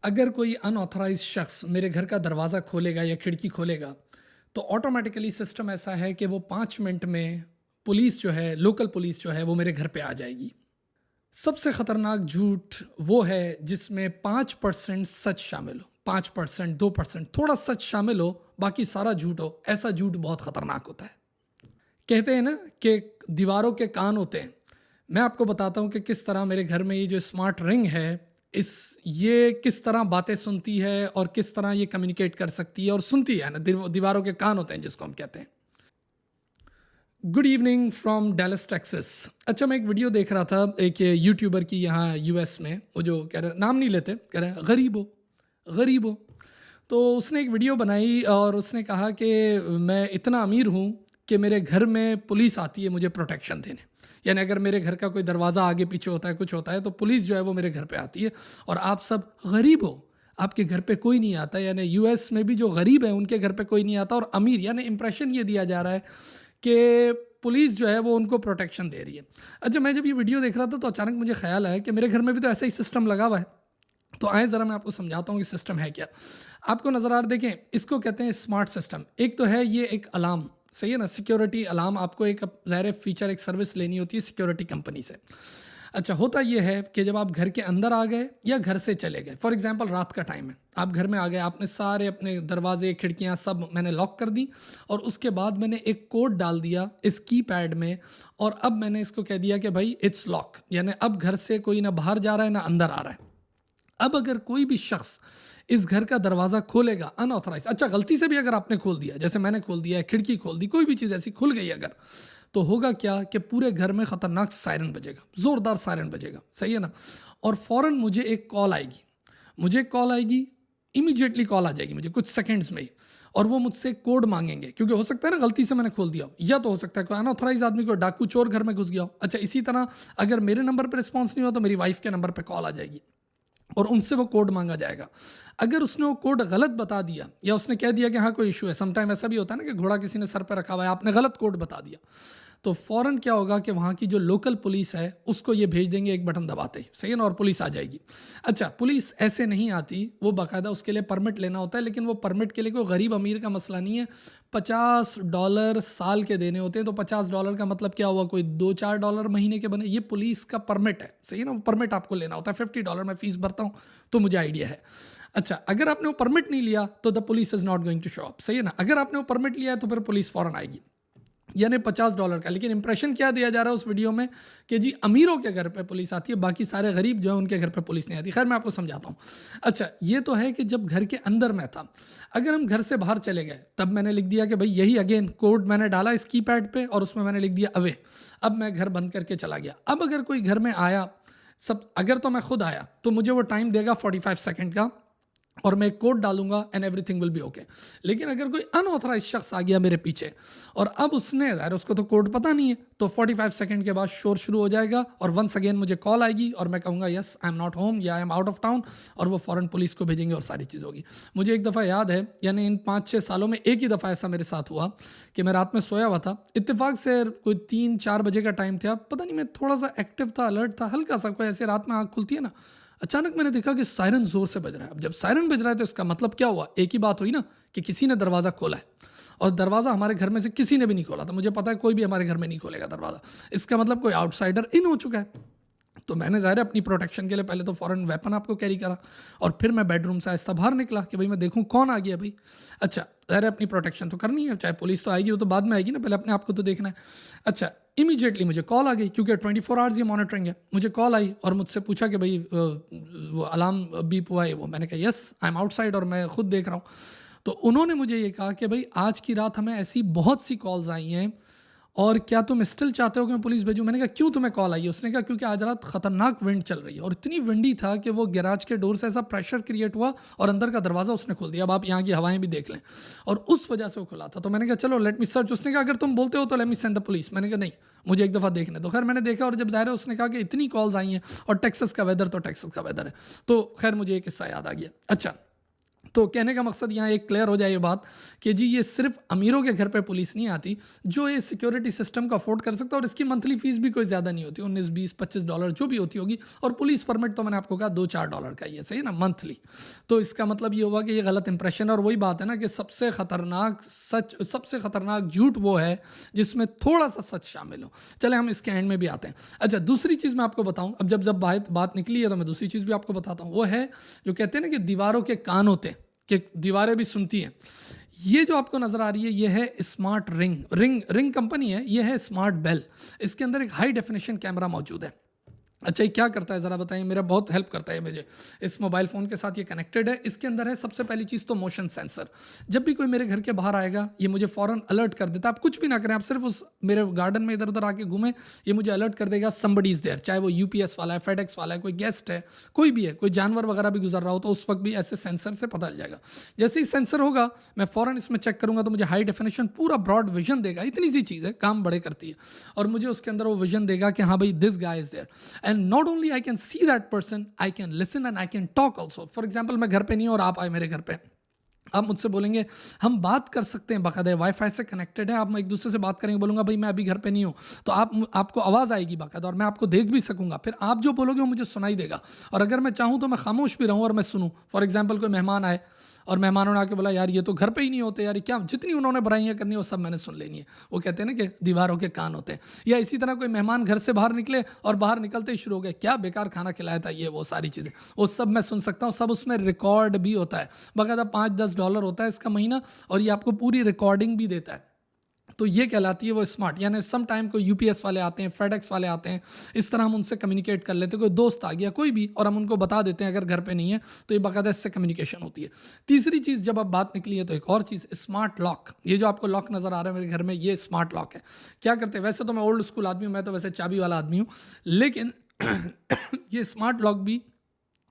अगर कोई अनऑथराइज्ड शख्स मेरे घर का दरवाज़ा खोलेगा या खिड़की खोलेगा, तो ऑटोमेटिकली सिस्टम ऐसा है कि वो 5 मिनट में पुलिस जो है, लोकल पुलिस जो है, वो मेरे घर पे आ जाएगी। सबसे खतरनाक झूठ वो है जिसमें 5% सच शामिल हो। 5%, 2% थोड़ा सच शामिल हो, बाकी सारा झूठ हो। ऐसा झूठ बहुत खतरनाक होता है। कहते हैं ना कि दीवारों के कान होते हैं। मैं आपको बताता हूँ कि किस तरह मेरे घर में ये जो स्मार्ट रिंग है, इस ये किस तरह बातें सुनती है और किस तरह ये कम्युनिकेट कर सकती है और सुनती है ना। दीवारों के कान होते हैं जिसको हम कहते हैं। Good evening from Dallas Texas. अच्छा, मैं एक वीडियो देख रहा था एक यूट्यूबर की यहाँ यूएस में। वो जो कह रहे, नाम नहीं लेते, कह रहे हैं गरीब हो, गरीब हो। तो उसने एक वीडियो बनाई और उसने कहा कि मैं इतना अमीर हूँ कि मेरे घर में पुलिस आती है मुझे प्रोटेक्शन देने। यानी अगर मेरे घर का कोई दरवाज़ा आगे पीछे होता है, कुछ होता है, तो पुलिस जो है वो मेरे घर पे आती है। और आप सब गरीब हो, आपके घर पे कोई नहीं आता। यानी यूएस में भी जो गरीब है उनके घर पे कोई नहीं आता, और अमीर, यानी इंप्रेशन ये दिया जा रहा है कि पुलिस जो है वो उनको प्रोटेक्शन दे रही है। अच्छा, मैं जब ये वीडियो देख रहा था तो अचानक मुझे ख्याल आया कि मेरे घर में भी तो ऐसा ही सिस्टम लगा हुआ है। तो आए ज़रा मैं आपको समझाता हूँ कि सिस्टम है क्या। आपको नज़र आ रहा, देखें, इसको कहते हैं स्मार्ट सिस्टम। एक तो है ये एक अलार्म, सही है ना, सिक्योरिटी अलार्म। आपको एक ज़ाहिर फीचर, एक सर्विस लेनी होती है सिक्योरिटी कंपनी से। अच्छा, होता ये है कि जब आप घर के अंदर आ गए या घर से चले गए, फॉर एग्जांपल रात का टाइम है, आप घर में आ गए, आपने सारे अपने दरवाजे खिड़कियां सब मैंने लॉक कर दी, और उसके बाद मैंने एक कोड डाल दिया इस कीपैड में, और अब मैंने इसको कह दिया कि भाई इट्स लॉक, यानी अब घर से कोई ना बाहर जा रहा है ना अंदर आ रहा है। अब अगर कोई भी शख्स इस घर का दरवाज़ा खोलेगा अनऑथराइज, अच्छा गलती से भी अगर आपने खोल दिया, जैसे मैंने खोल दिया है, खिड़की खोल दी, कोई भी चीज़ ऐसी खुल गई अगर, तो होगा क्या कि पूरे घर में ख़तरनाक सायरन बजेगा, ज़ोरदार सायरन बजेगा, सही है ना। और फ़ौरन मुझे एक कॉल आएगी, मुझे एक कॉल आएगी, इमीडिएटली कॉल आ जाएगी मुझे कुछ सेकंड्स में ही। और वो मुझसे कोड मांगेंगे, क्योंकि हो सकता है ना गलती से मैंने खोल दिया हो, या तो हो सकता है कोई अनऑथराइज आदमी, को डाकू चोर घर में घुस गया हो। अच्छा, इसी तरह अगर मेरे नंबर पर रिस्पॉन्स नहीं हुआ तो मेरी वाइफ के नंबर पर कॉल आ जाएगी और उनसे वो कोड मांगा जाएगा। अगर उसने वो कोड गलत बता दिया, या उसने कह दिया कि हाँ कोई इशू है, समटाइम ऐसा भी होता है ना कि घोड़ा किसी ने सर पर रखा हुआ है, आपने गलत कोड बता दिया, तो फ़ौरन क्या होगा कि वहाँ की जो लोकल पुलिस है उसको ये भेज देंगे एक बटन दबाते ही, सही है ना, और पुलिस आ जाएगी। अच्छा, पुलिस ऐसे नहीं आती, वो बाकायदा उसके लिए परमिट लेना होता है, लेकिन वो परमिट के लिए कोई गरीब अमीर का मसला नहीं है। $50 साल के देने होते हैं, तो $50 का मतलब क्या हुआ, कोई $2-4 महीने के बने। ये पुलिस का परमिट है, सही है ना, वो परमिट आपको लेना होता है। $50 मैं फ़ीस भरता हूँ, तो मुझे आइडिया है। अच्छा, अगर आपने वो परमिट नहीं लिया तो the police is not going to show up, सही है ना। अगर आपने वो परमिट लिया है तो फिर पुलिस फ़ौरन आएगी, यानी $50 का। लेकिन इंप्रेशन क्या दिया जा रहा है उस वीडियो में कि जी अमीरों के घर पे पुलिस आती है, बाकी सारे गरीब जो है उनके घर पे पुलिस नहीं आती। खैर, मैं आपको समझाता हूँ। अच्छा, ये तो है कि जब घर के अंदर मैं था। अगर हम घर से बाहर चले गए, तब मैंने लिख दिया कि भाई यही अगेन कोड मैंने डाला इस कीपैड पे, और उसमें मैंने लिख दिया अवे। अब मैं घर बंद करके चला गया। अब अगर कोई घर में आया, सब अगर तो मैं खुद आया तो मुझे वो टाइम देगा 45 सेकंड का, और मैं एक कोड डालूंगा and everything will be okay. लेकिन अगर कोई अनऑथराइज शख्स आ गया मेरे पीछे, और अब उसने यार उसको तो कोड पता नहीं है, तो 45 सेकंड के बाद शोर शुरू हो जाएगा, और वंस अगेन मुझे कॉल आएगी और मैं कहूँगा yes I am not home या I am out of town, और वो फ़ौरन पुलिस को भेजेंगे और सारी चीज़ होगी। मुझे एक दफ़ा याद है, यानी इन 5-6 सालों में एक ही दफ़ा ऐसा मेरे साथ हुआ कि मैं रात में सोया हुआ था, इत्तेफाक से कोई 3-4 बजे का टाइम था, पता नहीं मैं थोड़ा सा एक्टिव था, अलर्ट था, हल्का सा, कोई ऐसे रात में आँख खुलती है ना, अचानक मैंने देखा कि सायरन जोर से बज रहा है। अब जब सायरन बज रहा है तो इसका मतलब क्या हुआ, एक ही बात हुई ना कि किसी ने दरवाज़ा खोला है, और दरवाज़ा हमारे घर में से किसी ने भी नहीं खोला था। मुझे पता है कोई भी हमारे घर में नहीं खोलेगा दरवाज़ा, इसका मतलब कोई आउटसाइडर इन हो चुका है। तो मैंने ज़ाहिर है अपनी प्रोटेक्शन के लिए पहले तो फ़ौरन वेपन आपको कैरी करा, और फिर मैं बेडरूम से आहिस्ता बाहर निकला कि भाई मैं देखूं कौन आ गया भाई। अच्छा, ज़ाहिर है अपनी प्रोटेक्शन तो करनी है, चाहे पुलिस तो आएगी, वो तो बाद में आएगी ना, पहले अपने आप को तो देखना है। अच्छा, इमीडिएटली मुझे कॉल आ गई, क्योंकि 24 आवर्स ये मॉनिटरिंग है। मुझे कॉल आई और मुझसे पूछा कि भाई वो अलार्म बीप हुआ है वो। मैंने कहा यस आई एम आउटसाइड और मैं खुद देख रहा हूँ। तो उन्होंने मुझे ये कहा कि भाई आज की रात हमें ऐसी बहुत सी कॉल्स आई हैं, और क्या तुम स्टिल चाहते हो कि मैं पुलिस भेजूं। मैंने कहा क्यों, तुम्हें कॉल आई है? उसने कहा क्योंकि आज रात खतरनाक विंड चल रही है, और इतनी विंडी था कि वो गैराज के डोर से ऐसा प्रेशर क्रिएट हुआ और अंदर का दरवाज़ा उसने खोल दिया। अब आप यहाँ की हवाएं भी देख लें, और उस वजह से वो खुला था। तो मैंने कहा चलो लेट मी सर्च। उसने कहा अगर तुम बोलते हो तो let me send the police. मैंने कहा नहीं, मुझे एक दफ़ा देखने दो। खैर मैंने देखा, और जब ज़ाहिर है उसने कहा कि इतनी कॉल्स आई हैं, और टेक्सास का वेदर तो टेक्सास का वेदर है, तो खैर मुझे एक किस्सा याद आ गया। अच्छा, तो कहने का मकसद यहाँ एक क्लियर हो जाए ये बात कि जी ये सिर्फ अमीरों के घर पे पुलिस नहीं आती, जो ये सिक्योरिटी सिस्टम को अफोर्ड कर सकता है, और इसकी मंथली फीस भी कोई ज़्यादा नहीं होती, 19 20 $25 जो भी होती होगी, और पुलिस परमिट तो मैंने आपको कहा $2-4 का ही है, सही है ना, मंथली। तो इसका मतलब ये हुआ कि ये गलत इंप्रेशन है, और वही बात है ना कि सबसे खतरनाक सच, सबसे खतरनाक झूठ वो है जिसमें थोड़ा सा सच शामिल हो। चले हम इसके एंड में भी आते हैं। अच्छा, दूसरी चीज़ मैं आपको बताऊँ, अब जब जब बात निकली है तो मैं दूसरी चीज़ भी आपको बताता हूँ। वो है जो कहते हैं ना कि दीवारों के कान होते हैं, कि दीवारें भी सुनती हैं। ये जो आपको नज़र आ रही है, ये है स्मार्ट रिंग कंपनी है, ये है स्मार्ट बेल। इसके अंदर एक हाई डेफिनेशन कैमरा मौजूद है। अच्छा, ये क्या करता है ज़रा बताइए, मेरा बहुत हेल्प करता है मुझे। इस मोबाइल फ़ोन के साथ ये कनेक्टेड है। इसके अंदर है सबसे पहली चीज़ तो मोशन सेंसर। जब भी कोई मेरे घर के बाहर आएगा, ये मुझे फ़ौरन अलर्ट कर देता है। आप कुछ भी ना करें, आप सिर्फ उस मेरे गार्डन में इधर उधर आके घूमें, ये मुझे अलर्ट कर देगा समबडी इज़ देयर। चाहे वो यूपीएस वाला है, फेडेक्स वाला है, कोई गेस्ट है, कोई भी है, कोई जानवर वगैरह भी गुजर रहा हो, तो उस वक्त भी ऐसे सेंसर से पता चल जाएगा। जैसे ही सेंसर होगा, मैं फ़ौरन इसमें चेक करूँगा तो मुझे हाई डेफिनेशन पूरा ब्रॉड विजन देगा। इतनी सी चीज़ है, काम बड़े करती है। और मुझे उसके अंदर वो विजन देगा कि हाँ भाई, this guy is there. And not only I can see that person, I can listen and I can talk also. For example, मैं घर पे नहीं हूँ और आप आए मेरे घर पे, आप मुझसे बोलेंगे, हम बात कर सकते हैं, बाकायदा वाईफाई से कनेक्टेड है, आप एक दूसरे से बात करेंगे, बोलूँगा भाई मैं अभी घर पे नहीं हूँ, तो आपको आवाज़ आएगी बाकायदा, और मैं आपको देख भी सकूँगा। फिर आप जो बोलोगे वो मुझे सुनाई देगा, और अगर मैं चाहूँ तो मैं खामोश भी रहूँ और मैं सुनूँ। फॉर एग्जाम्पल, कोई मेहमान आए और मेहमानों ने आके बोला, यार ये तो घर पे ही नहीं होते, यार क्या, जितनी उन्होंने बुराइयाँ करनी है वो सब मैंने सुन लेनी है। वो कहते हैं ना कि दीवारों के कान होते हैं। या इसी तरह कोई मेहमान घर से बाहर निकले और बाहर निकलते ही शुरू हो गए, क्या बेकार खाना खिलाया था, ये वो सारी चीज़ें, वो सब मैं सुन सकता हूँ। सब उसमें रिकॉर्ड भी होता है, बाकायदा $5-10 होता है इसका महीना, और ये आपको पूरी रिकॉर्डिंग भी देता है। तो ये कहलाती है वो स्मार्ट। यानी सम टाइम कोई यूपीएस वाले आते हैं, फेडेक्स वाले आते हैं, इस तरह हम उनसे कम्युनिकेट कर लेते हैं। कोई दोस्त आ गया, कोई भी, और हम उनको बता देते हैं अगर घर पे नहीं है, तो ये बाकायदा इससे कम्युनिकेशन होती है। तीसरी चीज़, जब अब बात निकली है तो एक और चीज़, स्मार्ट लॉक। ये जो आपको लॉक नज़र आ रहा है मेरे घर में, ये स्मार्ट लॉक है। क्या करते हैं, वैसे तो मैं ओल्ड स्कूल आदमी हूँ, मैं तो वैसे चाबी वाला आदमी हूँ, लेकिन ये स्मार्ट लॉक भी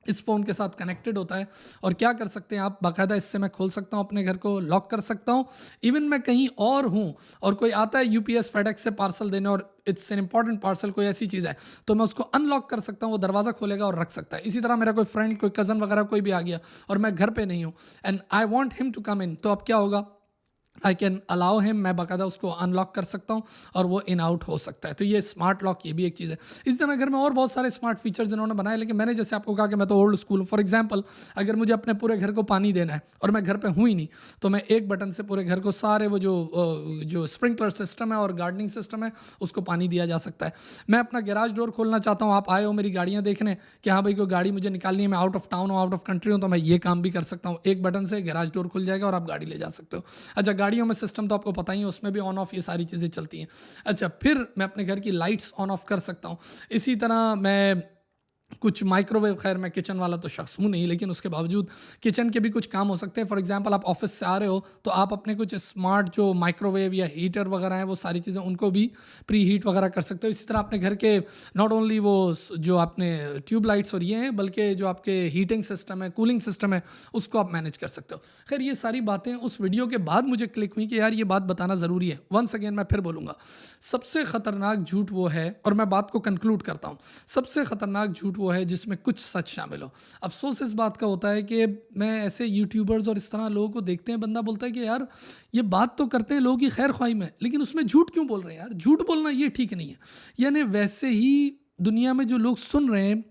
इस फ़ोन के साथ कनेक्टेड होता है। और क्या कर सकते हैं आप, बाकायदा इससे मैं खोल सकता हूँ अपने घर को, लॉक कर सकता हूँ। इवन मैं कहीं और हूँ और कोई आता है यूपीएस फेडेक्स से पार्सल देने, और इट्स एन इंपॉर्टेंट पार्सल, कोई ऐसी चीज़ है, तो मैं उसको अनलॉक कर सकता हूँ, वो दरवाज़ा खोलेगा और रख सकता है। इसी तरह मेरा कोई फ्रेंड, कोई कज़न वगैरह कोई भी आ गया और मैं घर पे नहीं हूँ, and I want him to come in, तो अब क्या होगा, आई कैन अलाउ हिम, मैं बाकायदा उसको अनलॉक कर सकता हूँ और वो इन आउट हो सकता है। तो ये स्मार्ट लॉक, ये भी एक चीज़ है। इस तरह घर में और बहुत सारे स्मार्ट फीचर्स इन्होंने बनाए, लेकिन मैंने जैसे आपको कहा कि मैं तो ओल्ड स्कूल हूँ। फॉर एग्जांपल, अगर मुझे अपने पूरे घर को पानी देना है और मैं घर पे हूँ ही नहीं, तो मैं एक बटन से पूरे घर को सारे वो जो स्प्रिंकलर सिस्टम है और गार्डनिंग सिस्टम है, उसको पानी दिया जा सकता है। मैं अपना गैराज डोर खोलना चाहता हूँ, आप आए हो मेरी गाड़ियाँ देखने कि हाँ भाई कोई गाड़ी मुझे निकालनी है, मैं आउट ऑफ टाउन हूँ, आउट ऑफ कंट्री हूँ, तो मैं ये काम भी कर सकता हूँ। एक बटन से गैराज डोर खुल जाएगा और आप गाड़ी ले जा सकते हो। अच्छा, गाड़ियों में सिस्टम तो आपको पता ही है, उसमें भी ऑन ऑफ ये सारी चीज़ें चलती हैं। अच्छा, फिर मैं अपने घर की लाइट्स ऑन ऑफ कर सकता हूँ। इसी तरह मैं कुछ माइक्रोवेव, खैर मैं किचन वाला तो शख्स हूँ नहीं, लेकिन उसके बावजूद किचन के भी कुछ काम हो सकते हैं। फॉर एग्जांपल, आप ऑफिस से आ रहे हो तो आप अपने कुछ स्मार्ट जो माइक्रोवेव या हीटर वगैरह हैं, वो सारी चीज़ें उनको भी प्री हीट वगैरह कर सकते हो। इसी तरह अपने घर के नॉट ओनली वो जो आपने ट्यूब लाइट्स और ये हैं, बल्कि जो आपके हीटिंग सिस्टम है, कूलिंग सिस्टम है, उसको आप मैनेज कर सकते हो। खैर, ये सारी बातें उस वीडियो के बाद मुझे क्लिक हुई कि यार ये बात बताना ज़रूरी है। वंस अगेन मैं फिर बोलूँगा, सबसे ख़तरनाक झूठ वो है, और मैं बात को कंक्लूड करता हूँ, सबसे ख़तरनाक झूठ वो है जिसमें कुछ सच शामिल हो। अफसोस इस बात का होता है कि मैं ऐसे यूट्यूबर्स और इस तरह लोगों को देखते हैं, बंदा बोलता है कि यार ये बात तो करते हैं लोगों की खैर ख्वाही में, लेकिन उसमें झूठ क्यों बोल रहे हैं यार, झूठ बोलना ये ठीक नहीं है। यानी वैसे ही दुनिया में जो लोग सुन रहे हैं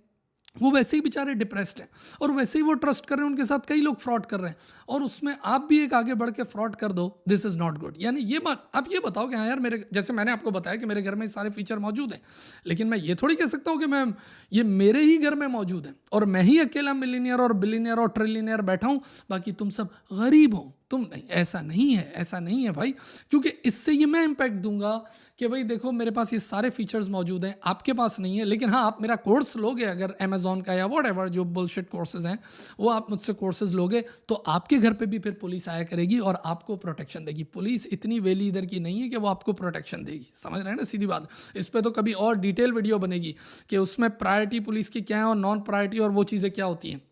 वो वैसे ही बेचारे डिप्रेस्ड हैं, और वैसे ही वो ट्रस्ट कर रहे हैं, उनके साथ कई लोग फ्रॉड कर रहे हैं, और उसमें आप भी एक आगे बढ़ के फ्रॉड कर दो, दिस इज़ नॉट गुड। यानी ये बात आप ये बताओ कि हाँ यार, मेरे जैसे मैंने आपको बताया कि मेरे घर में सारे फीचर मौजूद हैं, लेकिन मैं ये थोड़ी कह सकता हूँ कि मैं ये मेरे ही घर में मौजूद है और मैं ही अकेला मिलीनियर और बिलीनियर और ट्रिलियनियर बैठा हूँ, बाकी तुम सब गरीब हो, तुम नहीं। ऐसा नहीं है, ऐसा नहीं है भाई, क्योंकि इससे ये मैं इम्पैक्ट दूंगा कि भाई देखो मेरे पास ये सारे फीचर्स मौजूद हैं, आपके पास नहीं है, लेकिन हाँ आप मेरा कोर्स लोगे अगर अमेजोन का या व्हाटएवर जो बुलशिट कोर्सेज हैं, वो आप मुझसे कोर्सेज लोगे तो आपके घर पे भी फिर पुलिस आया करेगी और आपको प्रोटेक्शन देगी। पुलिस इतनी वेली इधर की नहीं है कि वो आपको प्रोटेक्शन देगी, समझ रहे हैं ना, सीधी बात। इस पर तो कभी और डिटेल वीडियो बनेगी कि उसमें प्रायोरिटी पुलिस की क्या है और नॉन प्रायोरिटी और वो चीज़ें क्या होती हैं।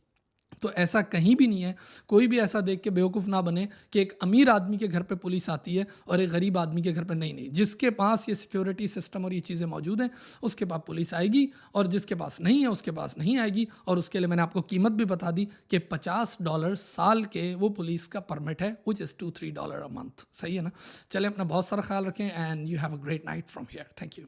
तो ऐसा कहीं भी नहीं है। कोई भी ऐसा देख के बेवकूफ़ ना बने कि एक अमीर आदमी के घर पे पुलिस आती है और एक गरीब आदमी के घर पे नहीं। जिसके पास ये सिक्योरिटी सिस्टम और ये चीज़ें मौजूद हैं उसके पास पुलिस आएगी, और जिसके पास नहीं है उसके पास नहीं आएगी। और उसके लिए मैंने आपको कीमत भी बता दी कि $50 साल के वो पुलिस का परमिट है, विच इज़ $2-3 अ मंथ। सही है ना? चलें, अपना बहुत सारा ख्याल रखें, and you have a great night from here. Thank you.